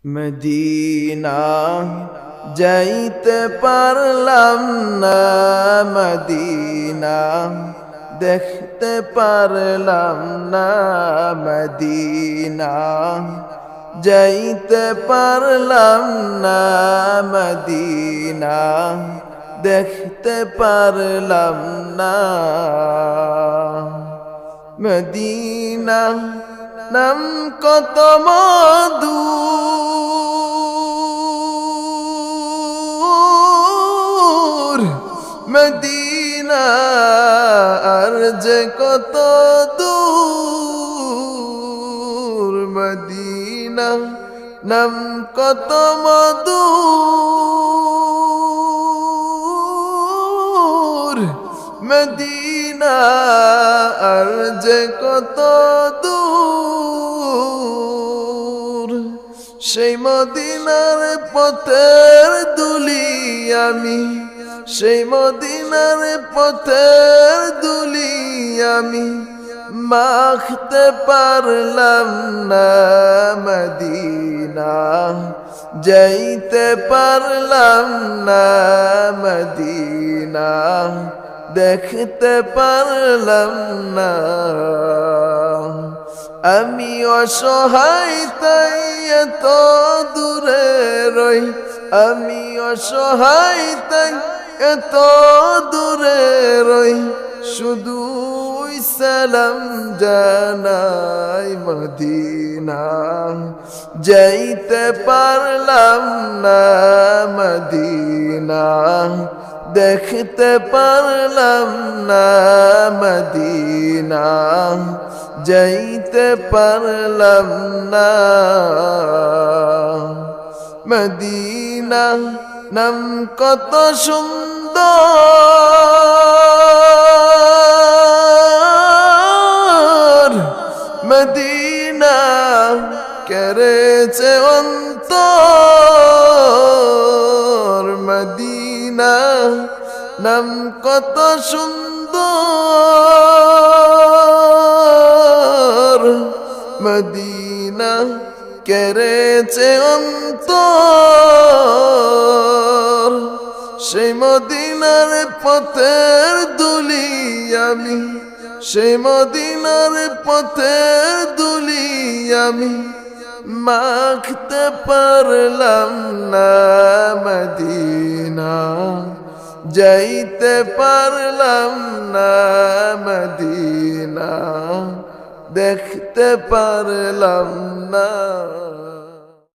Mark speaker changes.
Speaker 1: Medina যাইতে পারলাম না, মদিনা দেখতে পারলাম না, মদিনা যাইতে পারলাম না, মদিনা দেখতে পারলাম না। মদিনা নাম কত মধু, মদিনা আর যে কত দূর, মদিনা নাম কত মধুর, মদিনা আর যে কত দূর। সেই মদিনার পথের দুলি আমি, সেই মদিনার পথের দুলি আমি মাখতে পারলাম না, মদিনা যাইতে পারলাম না, মদিনা দেখতে পারলাম না। আমি অসহায় তাই এত দূরে রই, আমি অসহায় তাই এত দূরে রই, শুধু সালাম জানাই, মদিনা যাইতে পারলাম না, মদিনা দেখতে পারলাম না, মদিনা যাইতে পারলাম না। মদিনা নাম কত সুন্দর, মদিনা কেড়েছে অন্তর, মদিনা নাম কত সুন্দর, মদিনা কেড়েছে অন্তর। সেই মদিনার পথের দুলি আমি, সেই মদিনার পথের দুলি আমি মাখতে পারলাম না, মদিনা যাইতে পারলাম না, মদিনা দেখতে পারলাম না।